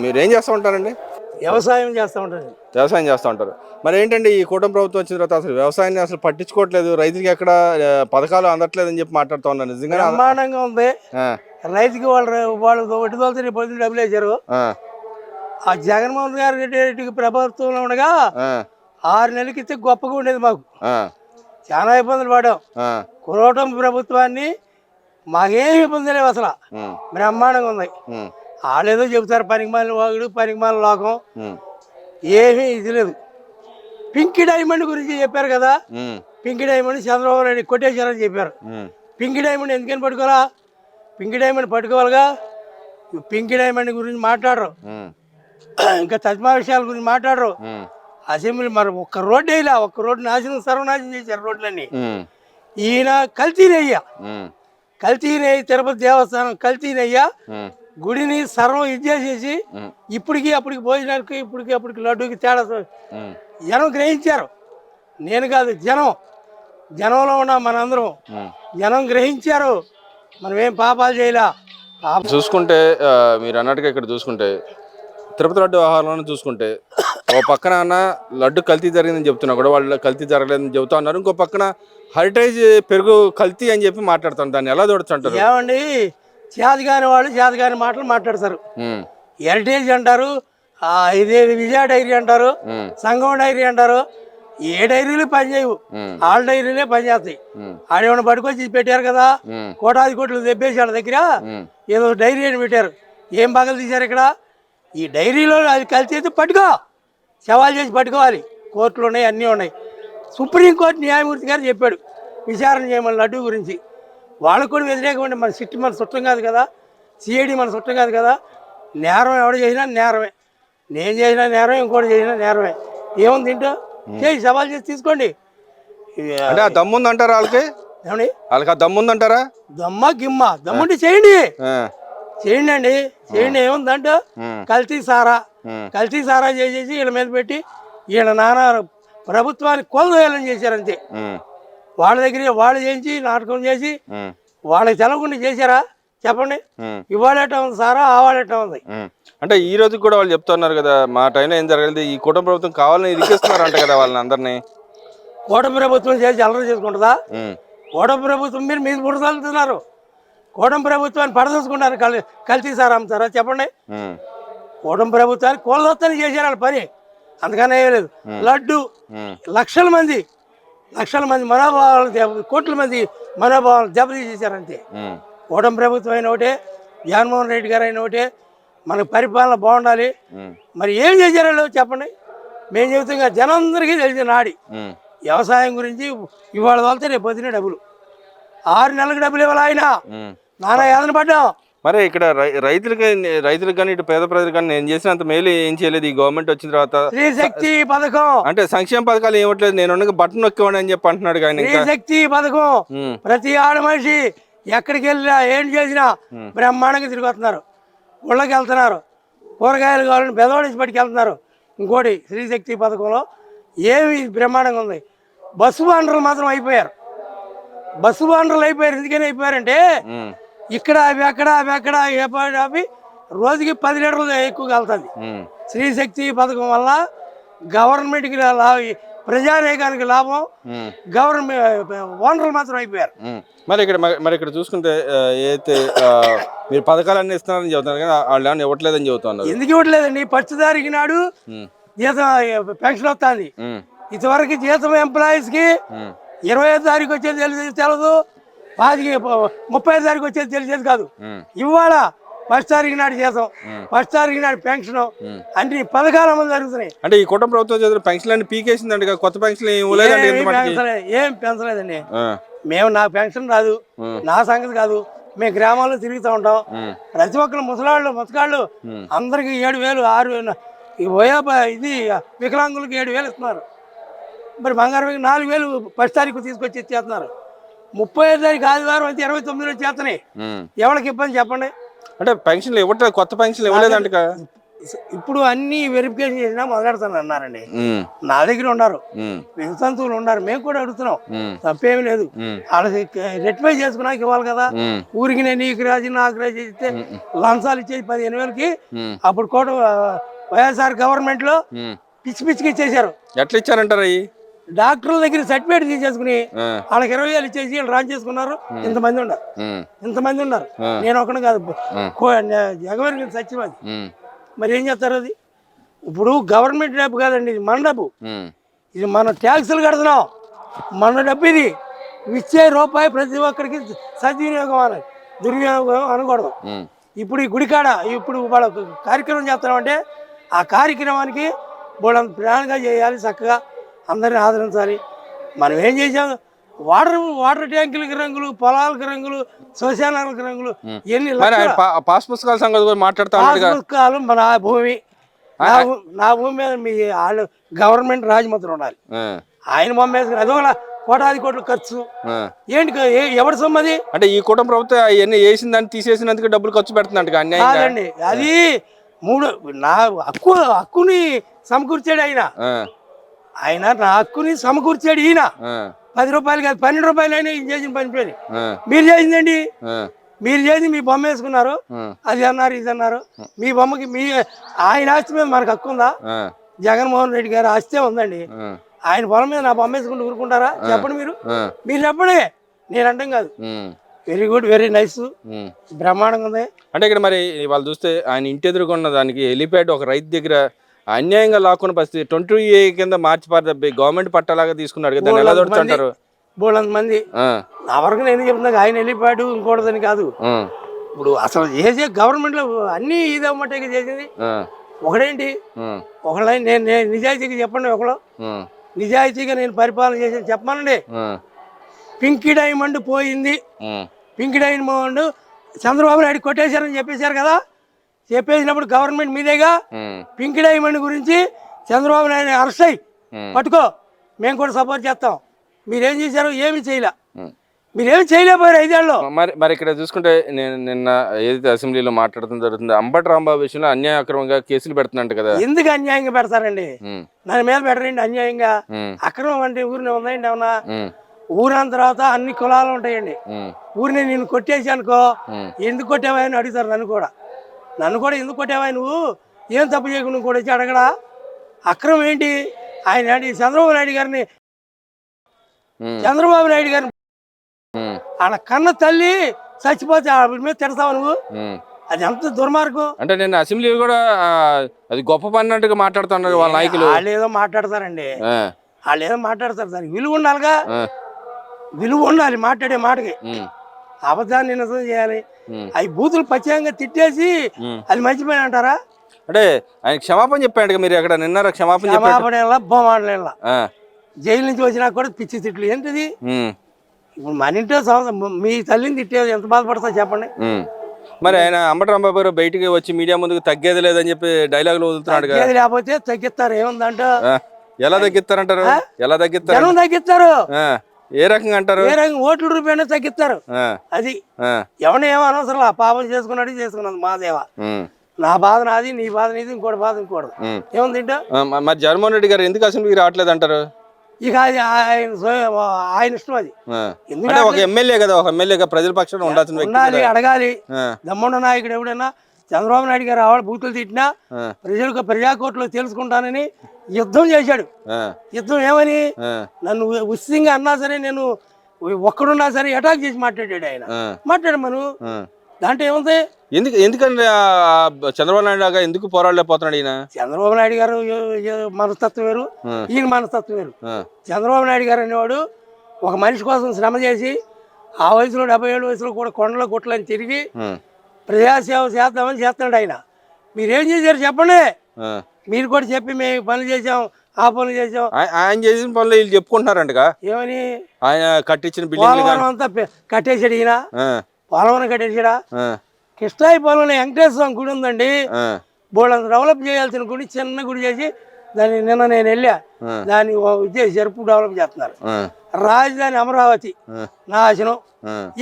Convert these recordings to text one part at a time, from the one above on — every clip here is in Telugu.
మీరు ఏం చేస్తూ ఉంటారండి? వ్యవసాయం చేస్తూ ఉంటారు. వ్యవసాయం చేస్తూ ఉంటారు. మరి ఏంటండి ఈ కూటమి ప్రభుత్వం వచ్చిన తర్వాత అసలు వ్యవసాయాన్ని అసలు పట్టించుకోవట్లేదు, రైతులకి ఎక్కడ పథకాలు అందట్లేదని చెప్పి మాట్లాడుతూ ఉన్నారు. నిజంగా బ్రహ్మాండంగా ఉంది. రైతుకి వాళ్ళు ఒడ్డుదోలతో రేపు పొద్దున్న డబ్బులు వేశారు. ఆ జగన్మోహన్ రెడ్డి ప్రభుత్వంలో ఉండగా 6 నెలలకి ఇస్తే గొప్పగా ఉండేది. మాకు చాలా ఇబ్బందులు పడ్డాం. కూటమి ప్రభుత్వాన్ని మాకేం ఇబ్బంది లేవు, అసలు బ్రహ్మాండంగా ఉంది. వాళ్ళేదో చెబుతారు పనికిమాలిన వాగుడు, పనికిమాలిన లోకం, ఏమీ ఇది లేదు. పింకీ డైమండ్ గురించి చెప్పారు కదా, పింకీ డైమండ్ చంద్రబాబు నాయుడు కొట్టేశారని చెప్పారు. పింకీ డైమండ్ ఎందుకని పట్టుకోవాలా? పింకీ డైమండ్ పట్టుకోవాలిగా. పింకీ డైమండ్ గురించి మాట్లాడరు, ఇంకా తస్మా విషయాల గురించి మాట్లాడరు. అసెంబ్లీ మరి ఒక్క రోడ్డు వేయలే, ఒక్క రోడ్డు సర్వనాశనం చేశారు రోడ్లన్నీ. ఈయన కల్తీనయ్యా, కల్తీనయ్య తిరుపతి దేవస్థానం కల్తీనయ్యా గుడిని సర్వం ఇచ్చేసేసి ఇప్పటికి అప్పటికి భోజనానికి ఇప్పటికి అప్పటికి లడ్డూకి తేడా జనం గ్రహించారు. నేను కాదు, జనంలో ఉన్న మనందరం జనం గ్రహించారు. మనం ఏం పాపాలు చేయలే. చూసుకుంటే మీరు అన్నట్టుగా ఇక్కడ చూసుకుంటే తిరుపతి లడ్డు వ్యవహారంలో చూసుకుంటే ఓ పక్కన లడ్డు కల్తీ జరిగిందని చెప్తున్నా కూడా వాళ్ళు కల్తీ జరగలేదని చెబుతా ఉన్నారు. ఇంకో పక్కన హెరిటేజ్ పెరుగు కల్తీ అని చెప్పి మాట్లాడుతాను. దాన్ని ఎలా చూడొచ్చు అంటారు? ఏమండి, చేతగాని వాళ్ళు చేతగాని మాటలు మాట్లాడతారు. హెరిటేజ్ అంటారు, ఇదేది విజయ డైరీ అంటారు, సంగం డైరీ అంటారు. ఏ డైరీలు పనిచేయవు, వాళ్ళ డైరీలే పనిచేస్తాయి. ఆడేమన్నా పట్టుకొచ్చి పెట్టారు కదా, కోటాది కోట్లు తెప్పేసి వాళ్ళ దగ్గర ఏదో డైరీ అని పెట్టారు. ఏం పగలు తీశారు ఇక్కడ? ఈ డైరీలో అది కలిసి అయితే పట్టుకో, సవాల్ చేసి పట్టుకోవాలి. కోర్టులు ఉన్నాయి, అన్నీ ఉన్నాయి. సుప్రీంకోర్టు న్యాయమూర్తి గారు చెప్పాడు విచారణ చేయమని లడ్డు గురించి. వాళ్ళకు కూడా వ్యతిరేకం. మన సిట్టి మన చుట్టం కాదు కదా, సిఐడి మన చుట్టం కాదు కదా. నేరం ఎవడు చేసినా నేరమే, నేను చేసినా నేరమే, ఇంకోటి చేసినా నేరమే. ఏముంది తింటూ చేసి సవాల్ చేసి తీసుకోండి. అంటే దమ్ముందంటారా వాళ్ళకి? ఏమండి, వాళ్ళకి ఆ దమ్ముందంటారా? దమ్మ గిమ్మ దమ్ముంటే చేయండి, చేయండి అండి, చేయండి. ఏముందంటే కల్తీ సారా చేసేసి వీళ్ళ మీద పెట్టి వీళ్ళ నాన్న ప్రభుత్వాన్ని కొలదోయాలని చేశారంతే. వాళ్ళ దగ్గర వాళ్ళు చేయించి నాటకం చేసి వాళ్ళకి తెలవకుండా చేశారా చెప్పండి? ఇవాళ ఉంది సారా, ఆవాడటం ఉంది. అంటే ఈ రోజు కూడా వాళ్ళు చెప్తున్నారు కదా, మా టైంలో ఏం జరగలేదు, ఈ కుటుంబ ప్రభుత్వం కావాలని ఇరికిస్తున్నారు అంట కదా వాళ్ళని అందరినీ. కూటమి ప్రభుత్వం చేసి అల్లరి చేసుకుంటుందా? కూటమి ప్రభుత్వం మీరు మీరు బురదలుతున్నారు. కూటమి ప్రభుత్వాన్ని పడదోసుకుంటారు, కల్తీ సారా అమ్ముతారా చెప్పండి? కూటమి ప్రభుత్వాన్ని కోల్దొత్తని చేశారు వాళ్ళ పని, అంతకన్నా వేయలేదు. లడ్డు లక్షల మంది మనోభావాలు, కోట్ల మంది మనోభావాలు దెబ్బతీసేశారంతే. కూటమి ప్రభుత్వం అయిన ఒకటే, జగన్మోహన్ రెడ్డి గారు అయిన ఒకటే, మనకు పరిపాలన బాగుండాలి. మరి ఏం చేశారో చెప్పండి? మేము చెబుతాం, జనందరికీ తెలిసిన నాడి వ్యవసాయం గురించి. ఇవాళ వెళ్తే రేపు పొద్దునే డబ్బులు, 6 నెలలకు డబ్బులు ఇవ్వాలి. ఆయన నానా యాదన పడ్డాం. మరి ఇక్కడ రైతులకు కానీ ఇటు పేద ప్రజలకు కానీ నేను చేసినంత మేలు ఏం చేయలేదు ఈ గవర్నమెంట్ వచ్చిన తర్వాత. స్త్రీశక్తి పథకం అంటే సంక్షేమ పథకాలు ఇవ్వట్లేదు, నేను బటన్ నొక్కివ్వండి అని చెప్పి అంటున్నాడు. కానీ స్త్రీశక్తి పథకం ప్రతి ఆడ మనిషి ఎక్కడికి వెళ్ళినా ఏం చేసినా బ్రహ్మాండంగా తిరిగి వస్తున్నారు. ఊళ్ళకి వెళ్తున్నారు, కూరగాయలు కావాలని బెదవాడి పట్టుకెళ్తున్నారు. ఇంకోటి స్త్రీశక్తి పథకంలో ఏమి బ్రహ్మాండంగా ఉంది. బస్సు బాండర్లు మాత్రం అయిపోయారు. ఎందుకని అయిపోయారంటే ఇక్కడ అవి అక్కడ అవి రోజుకి 10 లీటర్లు ఎక్కువగా వెళ్తుంది. స్త్రీశక్తి పథకం వల్ల గవర్నమెంట్కి ప్రజారేగానికి లాభం, గవర్నమెంట్ ఓనర్లు మాత్రం అయిపోయారు. మరి ఇక్కడ చూసుకుంటే ఏదైతే మీరు పథకాలన్నీ ఇస్తున్నారని చెబుతున్నారు కానీ వాళ్ళు ఏమన్నా ఇవ్వట్లేదని చెబుతున్నారు. ఎందుకు ఇవ్వట్లేదండి? 1 తారీఖు నాడు జీతం పెన్షన్ వస్తుంది. ఇంతవరకు జీతం ఎంప్లాయీస్కి 25 తారీఖు వచ్చేది తెలదు, 30 తారీఖు వచ్చేది తెలిసేది కాదు. ఇవాళ 1 తారీఖు నాడు జీతం, 1 తారీఖు నాడు పెన్షన్, అన్ని పథకాల అమలు జరుగుతున్నాయి. అంటే ఈ కుటుంబ ప్రభుత్వం పెన్షన్ అన్ని పీకేసిందండి, కొత్త పెన్షన్ ఏం పెంచలేదండి. నాకు పెన్షన్ రాదు, నా సంగతి కాదు. మేము గ్రామాల్లో తిరుగుతూ ఉంటాం. ప్రతి ఒక్కరు ముసలాళ్ళు అందరికి 7,000 6,000 ఇది వికలాంగులకి 7,000 ఇస్తున్నారు. మరి బంగారం 4,000 1 తారీఖు తీసుకొచ్చి ఇచ్చేస్తున్నారు. 30 తారీఖు ఆదివారం అయితే 29 చేస్తున్నాయి. ఎవరికి ఇబ్బంది చెప్పండి? అంటే పెన్షన్లు ఇవ్వట్లేదు, కొత్త పెన్షన్లు ఇవ్వలేదంట. ఇప్పుడు అన్ని వెరిఫికేషన్ చేసినా మొదలెడతాను అన్నారండి. నా దగ్గర ఉన్నారు, వితంతువులు ఉన్నారు, మేము కూడా అడుగుతున్నాం, తప్పేమి లేదు. వాళ్ళకి రెక్టిఫై చేసుకున్నాక ఇవ్వాలి కదా. ఊరికి నేను నీకు రాజు నాకు రాజు ఇస్తే లంచాలు ఇచ్చేసి 15,000కి అప్పుడు కూడా వైఎస్ఆర్ గవర్నమెంట్ లో పిచ్చి పిచ్చికి ఇచ్చేసారు. ఎట్లా ఇచ్చారంటారు? అయ్యి డాక్టర్ల దగ్గర సర్టిఫికేట్ తీసేసుకుని వాళ్ళకి 20,000 ఇచ్చేసి వీళ్ళు రాన్ చేసుకున్నారు. ఇంతమంది ఉన్నారు, నేను ఒకటి కాదు, జగన్ సత్యవాది. మరి ఏం చేస్తారు? అది ఇప్పుడు గవర్నమెంట్ డబ్బు కాదండి, ఇది మన డబ్బు. ఇది మన ట్యాక్సులు కడుతున్నాం, మన డబ్బు ఇది. ఇచ్చే రూపాయి ప్రతి ఒక్కరికి సద్వినియోగం అనాలి, దుర్వినియోగం అనకూడదు. ఇప్పుడు ఈ గుడికాడ ఇప్పుడు వాళ్ళ కార్యక్రమం చేస్తున్నామంటే ఆ కార్యక్రమానికి వాళ్ళ ప్లాన్గా చేయాలి, చక్కగా అందరిని ఆదరించాలి. మనం ఏం చేసాం? వాటర్ ట్యాంకులకి రంగులు, పొలాలకు రంగులు, శ్మశానాలకు రంగులు, ఎన్ని పాస్ పుస్తకాల సంగతి మాట్లాడతాం. పుస్తకాలు నా భూమి, నా భూమి మీద మీ వాళ్ళు గవర్నమెంట్ రాజముద్ర ఉండాలి. ఆయన బొమ్మ వేసుకుని అదొక కోటాది ఖర్చు. ఏంటి ఎవరి సొమ్మది? అంటే ఈ కుటుంబ ప్రభుత్వం అవన్నీ వేసిన దాన్ని తీసేసినందుకు డబ్బులు ఖర్చు పెడుతుందంట. కాదండి, అది నా హక్కుని సమకూర్చాడు ఆయన నా హక్కుని సమకూర్చాడు ఈయన. 10 రూపాయలు కాదు, 12 రూపాయలు అయినా ఈయన చేసిన పని పేరు. మీరు చేసిందండి, మీరు చేసి మీ బొమ్మ వేసుకున్నారు, అది అన్నారు ఇది అన్నారు. మీ బొమ్మకి మీ ఆయన ఆస్తి మీద మనకు హక్కు ఉందా? జగన్మోహన్ రెడ్డి గారి ఆస్తే ఉందండి. ఆయన పొలం మీద నా బొమ్మ వేసుకుంటూ ఊరుకుంటారా? చెప్పండి, మీరు చెప్పండి, నేను అంటాం కాదు. వెరీ గుడ్, వెరీ నైస్, బ్రహ్మాండంగా ఉంది. అంటే ఇక్కడ మరి వాళ్ళు చూస్తే ఆయన ఇంటి ఎదురుకున్న దానికి హెలిప్యాడ్ ఒక రైతు దగ్గర అన్యాయంగా లాక్కున్న పరిస్థితి. 20A కింద మార్చి గవర్నమెంట్ పట్టాలాగా తీసుకున్నాడు కదా, ఎలా దొరుకుతుంటారు? బోళ్ళంత మంది నా వరకు నేను చెప్తున్నా, ఆయన వెళ్ళిపాడు ఇంకోటిదని కాదు. ఇప్పుడు అసలు చేసే గవర్నమెంట్ లో అన్ని ఇదమ్మటే చేసింది ఒకడేంటి? ఒకళ్ళ నేను నిజాయితీగా చెప్పండి, ఒకళ్ళు నిజాయితీగా నేను పరిపాలన చేసి చెప్పమనండి. పింకీ డైమండ్ పోయింది, పింకీ డైమండ్ చంద్రబాబు నాయుడు కొట్టేశారని చెప్పేశారు కదా. చెప్పేసినప్పుడు గవర్నమెంట్ మీదేగా. పింకీ డైమండ్ గురించి చంద్రబాబు నాయుడు అరెస్ట్ అయ్యి పట్టుకో, మేము కూడా సపోర్ట్ చేస్తాం. మీరేం చేశారు? ఏమి చేయలే, మీరేమి చేయలేకపోయారు 5 ఏళ్ళలో. మరి ఇక్కడ చూసుకుంటే నేను నిన్న ఏదైతే అసెంబ్లీలో మాట్లాడటం జరుగుతుంది, అంబటి రాంబాబు విషయంలో అన్యాయ అక్రమంగా కేసులు పెడుతున్నట్టు కదా. ఎందుకు అన్యాయంగా పెడతారండి? దాని మీద పెట్టరండి అన్యాయంగా. అక్రమం అంటే ఊరిని ఉందండి ఏమన్నా? ఊరంత తర్వాత అన్ని కులాలు ఉంటాయండి. ఊరిని నేను కొట్టేసి అనుకో, ఎందుకు కొట్టావా అని అడుగుతారు నన్ను కూడా ఎందుకు కొట్టావా నువ్వు, ఏం తప్పు చేయకుండా కూడా వచ్చి అడగడా? అక్రమం ఏంటి? ఆయన చంద్రబాబు నాయుడు గారిని ఆడ కన్న తల్లి చచ్చిపోతే ఆవిడ మీద తిడతావు నువ్వు? అది ఎంత దుర్మార్గం అంటే. నేను అసెంబ్లీ కూడా అది గొప్ప పని అన్నట్టుగా మాట్లాడుతున్నారు వాళ్ళ నాయకులు. వాళ్ళు ఏదో మాట్లాడతారండి, దానికి విలువ ఉండాలిగా, విలువ ఉండాలి మాట్లాడే మాటకి. అబద్ధాన్ని నిజం చేయాలి. అవి బూతులు పచ్చయంగా తిట్టేసి అది మంచిపోయిన అంటారా? అంటే ఆయన క్షమాపణ చెప్పాడు మీరు ఎక్కడ నిన్నారా? క్షమాపణ బొమ్మలా జైలు నుంచి వచ్చినా కూడా పిచ్చి తిట్లు ఏంటిది? ఇప్పుడు మన ఇంట్లో మీ తల్లిని తిట్టేది ఎంత బాధపడతా చెప్పండి. మరి ఆయన అంబటి రాంబాబు గారు బయటికి వచ్చి మీడియా ముందుకు తగ్గేది లేదని చెప్పి డైలాగులు వదులుతున్నాడు. లేకపోతే తగ్గిస్తారు, ఏముందంట? ఎలా తగ్గిస్తారంటారు? ఎలా తగ్గిస్తారు? తగ్గిస్తారు ఏ రకంగా అంటారు? ఏ రకంగా ఓట్ల రూపాయనే తగ్గిస్తారు. అది ఎవరిని ఏమనవసరం, ఆ పాపం చేసుకున్నది మాదేవ. నా బాధ నాది, నీ బాధ నీది, ఇంకోటి బాధ ఇంకోటి. ఏముంది ఇంట? మరి జగన్మోహన్ రెడ్డి గారు ఎందుకు అసెంబ్లీకి రావట్లేదు అంటారు? ఇక అది ఆయన ఇష్టం. అది ఎందుకంటే ఒక ఎమ్మెల్యే కదా, ఒక ఎమ్మెల్యేగా ప్రజల పక్షాన ఉండాలి, అడగాలి. దమ్మున్న నాయకుడు ఎవడైనా చంద్రబాబు నాయుడు గారు ఆవిడ బూతులు తిట్టినా ప్రజలకు ప్రజాకోర్టులో తెలుసుకుంటానని యుద్ధం చేశాడు. యుద్ధం ఏమని? నన్ను ఉచితంగా అన్నా సరే, నేను ఒక్కడున్నా సరే అటాక్ చేసి మాట్లాడాడు ఆయన. మాట్లాడమను, దాంట్లో ఏముంది? ఎందుకంటే చంద్రబాబు నాయుడు లాగా ఎందుకు పోరాడలేకపోతున్నాడు ఈయన? చంద్రబాబు నాయుడు గారు మనస్తత్వం వేరు, ఈయన మనస్తత్వం వేరు. చంద్రబాబు నాయుడు గారు అనేవాడు ఒక మనిషి కోసం శ్రమ చేసి ఆ వయసులో 77 వయసులో కూడా కొండల గుట్టలని తిరిగి ప్రజాసేవ చేద్దామని చేస్తున్నాడు ఆయన. మీరేం చేశారు చెప్పండి? మీరు కూడా చెప్పి మేము పనులు చేసాం, ఆ పనులు చేసాం. ఆయన చేసిన పనులు వీళ్ళు చెప్పుకుంటున్నారంట. ఏమని? ఆయన కట్టించిన బిల్డింగ్ అంతా కట్టేశాడు ఈయన. పొలం కట్టేసాడా? కృష్ణాయి పొలంలో వెంకటేశ్వర స్వామి గుడి ఉందండి, బోళ్ళంత డెవలప్ చేయాల్సిన గుడి, చిన్న గుడి చేసి దాన్ని నిన్న నేను వెళ్ళా, దాన్ని జరుపు డెవలప్ చేస్తున్నారు. రాజధాని అమరావతి నాశనం.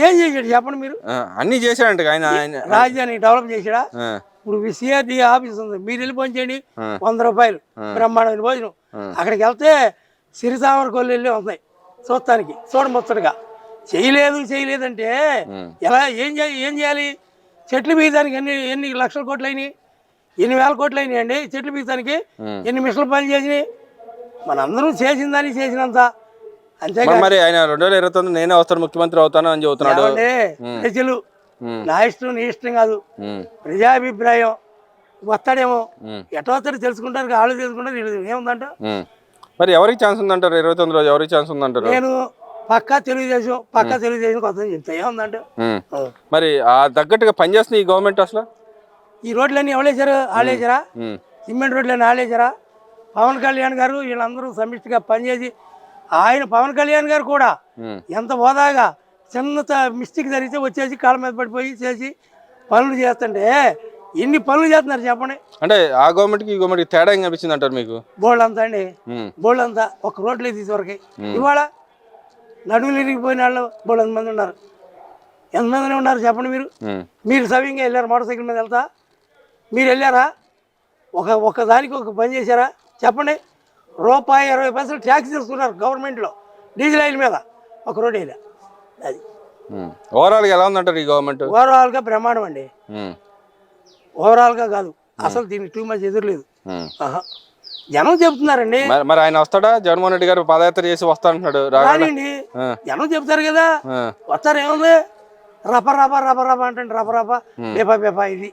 ఏం చేశాడు చెప్పండి మీరు? అన్ని చేశాడంట ఆయన. రాజధాని డెవలప్ చేశాడా? ఇప్పుడు సిఆర్డి ఆఫీస్ ఉంది, మీరు వెళ్ళి ఫోన్ చేయండి, 100 రూపాయలు బ్రహ్మాండమైన భోజనం. అక్కడికి వెళ్తే సిరిసామర కొల్లు వెళ్ళి ఉన్నాయి చూస్తానికి, చూడముచ్చటగా. చేయలేదంటే ఎలా ఏం చేయాలి? చెట్లు బీగడానికి ఎన్ని లక్షల కోట్లు అయినాయి, ఎన్ని వేల కోట్లు అయినాయి అండి చెట్లు బీగడానికి. ఎన్ని మిషన్లు పని చేసినాయి, మనందరం చేసిన దాన్ని చేసినంత అంతే. మరి ఆయన 2029 నేనే వస్తాను ముఖ్యమంత్రి అవుతాను అని చెబుతున్నాడు. ప్రజలు నా ఇష్టం నీ ఇష్టం కాదు, ప్రజాభిప్రాయం వస్తాడేమో, ఎట్లా వస్తాడో తెలుసుకుంటారు, వాళ్ళు తెలుసుకుంటారు. ఏముందంట మరి ఎవరికి ఛాన్స్ ఉందంటారు 29 రోజు? ఎవరికి ఛాన్స్ ఉందంటారు? నేను పక్కా తెలుగుదేశం కొత్త చెప్తా. ఏముందంట మరి ఆ తగ్గట్టుగా పనిచేస్తుంది ఈ గవర్నమెంట్. అసలు ఈ రోడ్లన్నీ ఎవరేసారు? వాళ్ళేసారా? సిమెంట్ రోడ్లన్నీ వాళ్ళేసారా? పవన్ కళ్యాణ్ గారు వీళ్ళందరూ సమిష్టిగా పనిచేసి, ఆయన పవన్ కళ్యాణ్ గారు కూడా ఎంత హోదాగా చిన్న మిస్టేక్ జరిగితే వచ్చేసి కాళ్ళ మీద పడిపోయి చేసి పనులు చేస్తుంటే ఎన్ని పనులు చేస్తున్నారు చెప్పండి. అంటే ఆ గవర్నమెంట్కి ఈ గవర్నమెంట్కి తేడా ఏం కనిపించింది అంటారు మీకు? బోల్డ్ అంతా అండి, బోల్డ్ అంతా. ఒక రోడ్లే తీసేవరకి ఇవాళ నడుములు ఇరిగిపోయిన వాళ్ళు బోల్డ్ మంది ఉన్నారు. ఎంతమంది ఉన్నారు చెప్పండి. మీరు సవ్యంగా వెళ్ళారు మోటార్ సైకిల్ మీద వెళ్తా? మీరు వెళ్ళారా? ఒక దానికి ఒక పని చేశారా చెప్పండి? రూపాయి 20 పైసలు ట్యాక్స్ తీసుకున్నారు గవర్నమెంట్లో డీజిల్ ఆయిల్ మీద, ఒక రోడ్ వేయలే. అది ఓవరాల్గా ఎలా ఉందంటారు ఈ గవర్నమెంట్? ఓవరాల్గా బ్రహ్మాండం అండి. ఓవరాల్గా కాదు, అసలు దీనికి టూ మచ్ ఎదురులేదు. జనం చెప్తున్నారండి. మరి ఆయన వస్తాడా? జగన్మోహన్ రెడ్డి గారు పాదయాత్ర చేసి వస్తా అంటున్నాడు. రానండి, జనం చెప్తారు కదా, వస్తారు. ఏముంది? రప రప రప రప అంటే రప రప బేపా బేపా ఇది